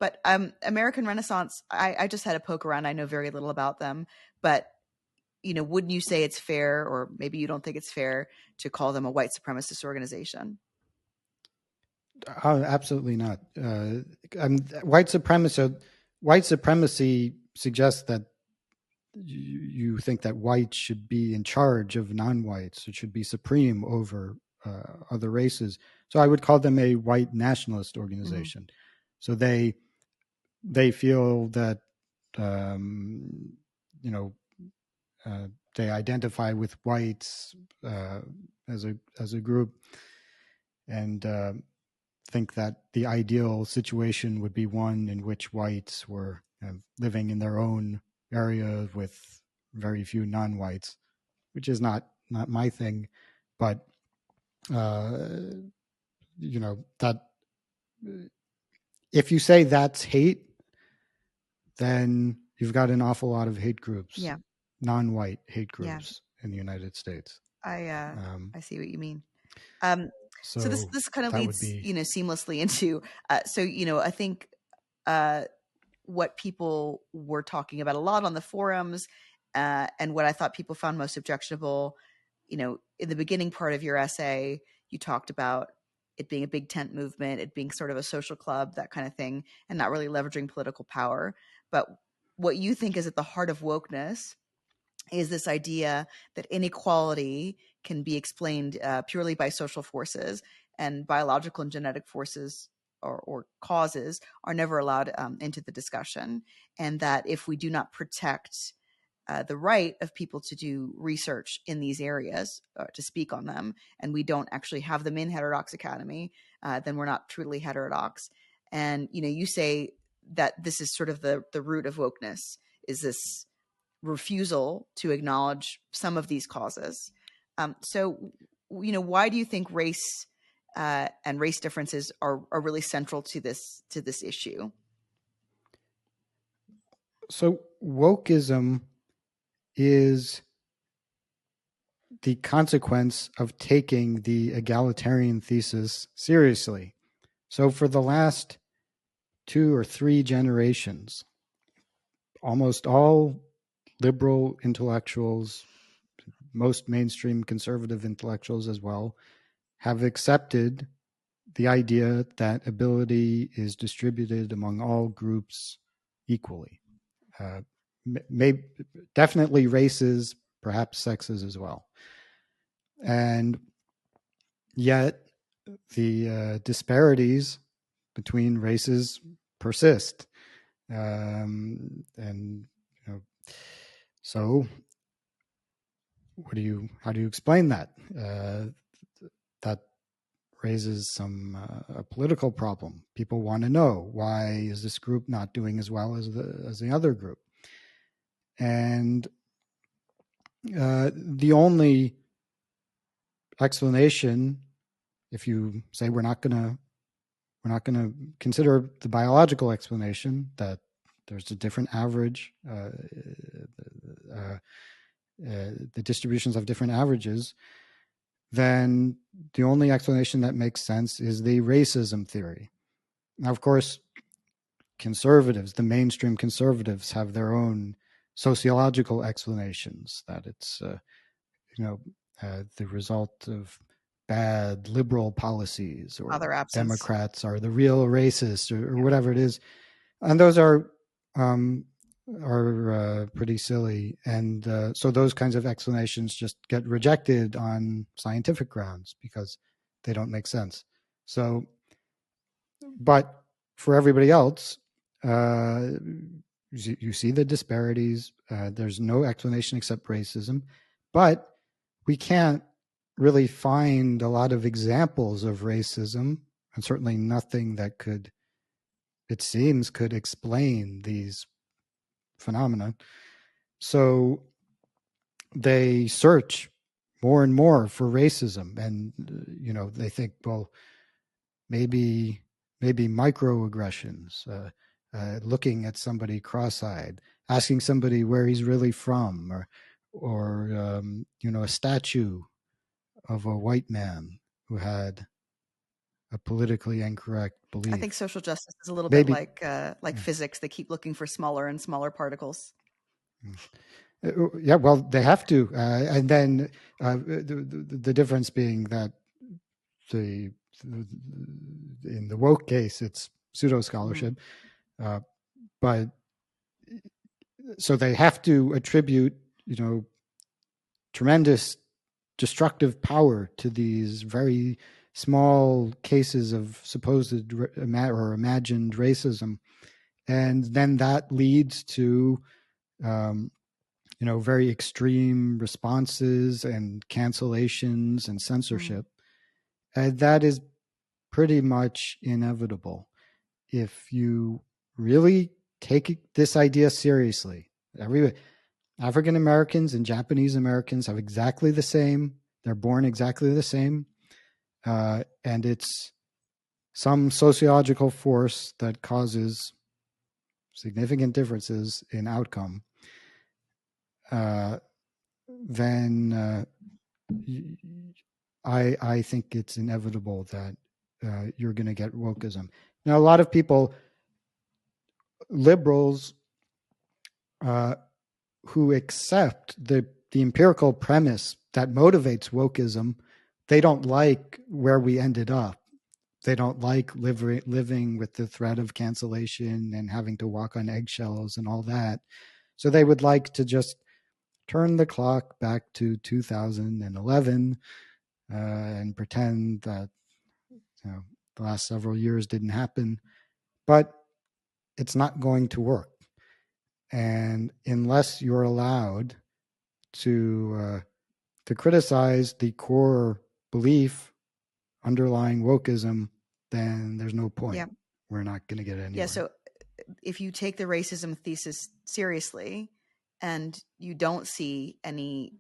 But American Renaissance, I just had a poke around. I know very little about them, but wouldn't you say it's fair, or maybe you don't think it's fair, to call them a white supremacist organization? Absolutely not. White supremacy suggests that you think that whites should be in charge of non-whites. It should be supreme over other races. So I would call them a white nationalist organization. Mm-hmm. So they feel that they identify with whites as a group, and think that the ideal situation would be one in which whites were living in their own area with very few non-whites, which is not my thing. But that if you say that's hate, then you've got an awful lot of hate groups, non-white hate groups in the United States. I see what you mean. So this kind of leads, seamlessly into, I think what people were talking about a lot on the forums, and what I thought people found most objectionable, in the beginning part of your essay, you talked about it being a big tent movement, it being sort of a social club, that kind of thing, and not really leveraging political power. But what you think is at the heart of wokeness is this idea that inequality can be explained purely by social forces, and biological and genetic forces or causes are never allowed into the discussion. And that if we do not protect the right of people to do research in these areas, to speak on them, and we don't actually have them in Heterodox Academy, then we're not truly heterodox. And, you say that this is sort of the root of wokeness, is this refusal to acknowledge some of these causes. So, why do you think race and race differences are really central to this issue? So wokeism is the consequence of taking the egalitarian thesis seriously. So for the last 2 or 3 generations, almost all liberal intellectuals, most mainstream conservative intellectuals as well, have accepted the idea that ability is distributed among all groups equally. Definitely races, perhaps sexes as well. And yet the disparities between races persist. So how do you explain that? That raises a political problem. People want to know, why is this group not doing as well as the other group? And the only explanation, if you say we're not going to consider the biological explanation, that there's a different average, the distributions have different averages, then the only explanation that makes sense is the racism theory. Now, of course, conservatives, the mainstream conservatives, have their own sociological explanations, that it's the result of bad liberal policies, or Democrats are the real racists, or whatever it is, and those are pretty silly, and so those kinds of explanations just get rejected on scientific grounds because they don't make sense. So, but for everybody else, you see the disparities. There's no explanation except racism, but we can't really find a lot of examples of racism, and certainly nothing that could explain these phenomena. So they search more and more for racism, and they think, well, maybe microaggressions, looking at somebody cross-eyed, asking somebody where he's really from, or a statue of a white man who had a politically incorrect belief. I think social justice is a little bit like physics. They keep looking for smaller and smaller particles. Yeah, well, they have to, and then the difference being that in the woke case, it's pseudo scholarship, but so they have to attribute, tremendous destructive power to these very small cases of supposed or imagined racism, and then that leads to very extreme responses and cancellations and censorship. And that is pretty much inevitable. If you really take this idea seriously, African Americans and Japanese Americans have exactly the same, they're born exactly the same. And it's some sociological force that causes significant differences in outcome. Then I think it's inevitable that you're going to get wokeism. Now, a lot of people, liberals, who accept the empirical premise that motivates wokeism, they don't like where we ended up. They don't like living with the threat of cancellation and having to walk on eggshells and all that. So they would like to just turn the clock back to 2011 and pretend that the last several years didn't happen. But it's not going to work. And unless you're allowed to criticize the core belief underlying wokeism, then there's no point. Yeah. We're not going to get anywhere. Yeah. So if you take the racism thesis seriously and you don't see any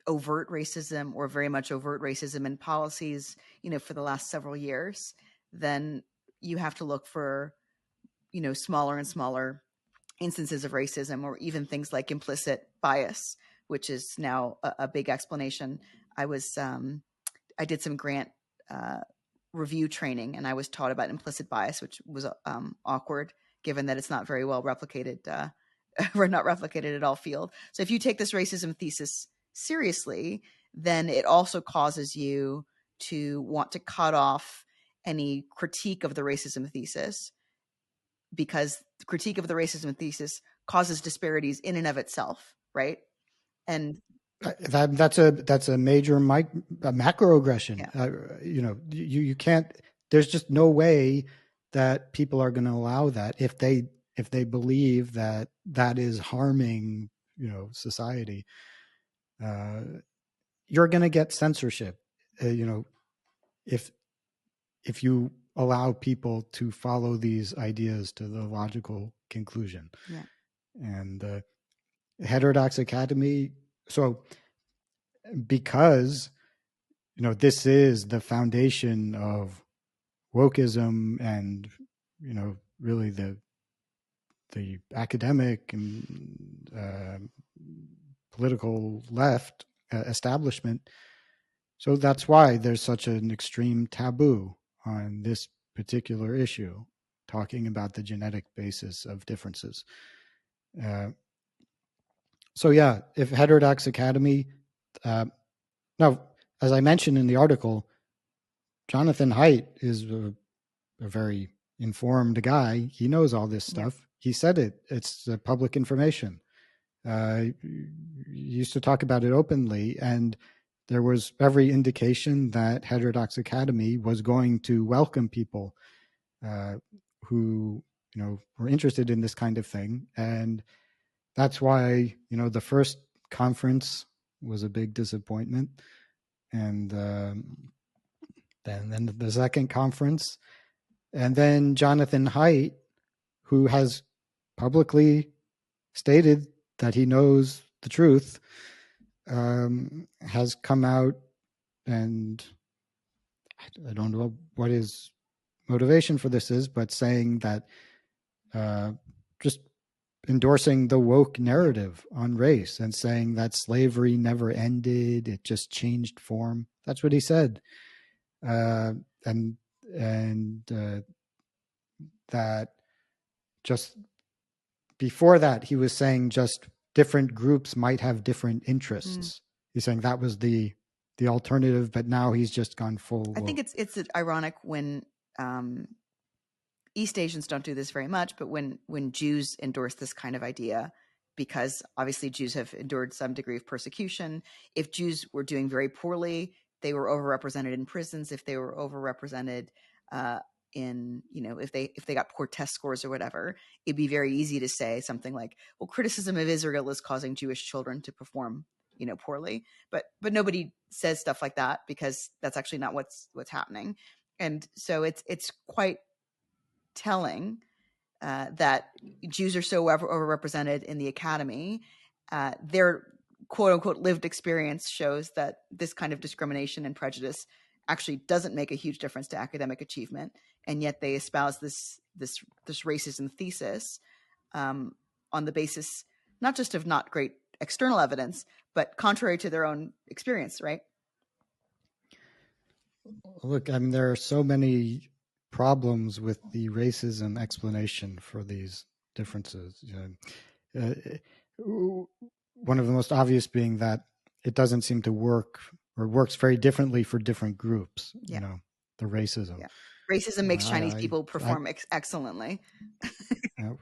overt racism or very much overt racism in policies, for the last several years, then you have to look for, smaller and smaller instances of racism, or even things like implicit bias, which is now a big explanation. I did some grant review training, and I was taught about implicit bias, which was awkward given that it's not very well replicated, or not replicated at all field. So if you take this racism thesis seriously, then it also causes you to want to cut off any critique of the racism thesis, because the critique of the racism thesis causes disparities in and of itself, right? And that's a major macroaggression. Yeah. You can't. There's just no way that people are going to allow that if they believe that is harming society. You're going to get censorship. If you allow people to follow these ideas to the logical conclusion. Yeah. And Heterodox Academy, so because this is the foundation of wokeism and really the academic and political left establishment, so that's why there's such an extreme taboo on this particular issue, talking about the genetic basis of differences. So yeah, if Heterodox Academy, now, as I mentioned in the article, Jonathan Haidt is a very informed guy. He knows all this stuff. Yeah. He said it. It's public information. He used to talk about it openly, and there was every indication that Heterodox Academy was going to welcome people who were interested in this kind of thing. And that's why the first conference was a big disappointment, and then the second conference, and then Jonathan Haidt, who has publicly stated that he knows the truth, has come out, and I don't know what his motivation for this is, but saying that just endorsing the woke narrative on race and saying that slavery never ended, it just changed form. That's what he said. And and that just before that, he was saying just different groups might have different interests. He's saying that was the alternative, but now he's just gone full. I think it's ironic when East Asians don't do this very much, but when Jews endorse this kind of idea, because obviously Jews have endured some degree of persecution. If Jews were doing very poorly, they were overrepresented in prisons. If they were overrepresented in, if they got poor test scores or whatever, it'd be very easy to say something like, well, criticism of Israel is causing Jewish children to perform, poorly. But nobody says stuff like that, because that's actually not what's happening. And so it's quite telling that Jews are so overrepresented in the academy. Their quote unquote lived experience shows that this kind of discrimination and prejudice actually doesn't make a huge difference to academic achievement, and yet they espouse this racism thesis on the basis not just of not great external evidence, but contrary to their own experience, right? Look, I mean, there are so many problems with the racism explanation for these differences. One of the most obvious being that it doesn't seem to work, or works very differently for different groups. Yeah. The racism. Yeah. Racism makes Chinese people perform excellently.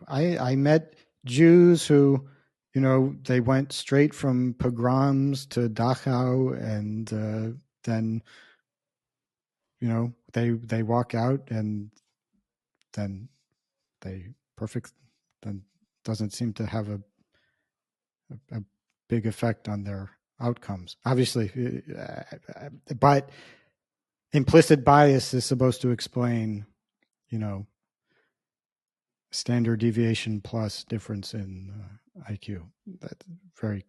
I met Jews who, they went straight from pogroms to Dachau, and then, they walk out, and then then doesn't seem to have a big effect on their outcomes. Obviously, but implicit bias is supposed to explain, standard deviation plus difference in IQ. That's very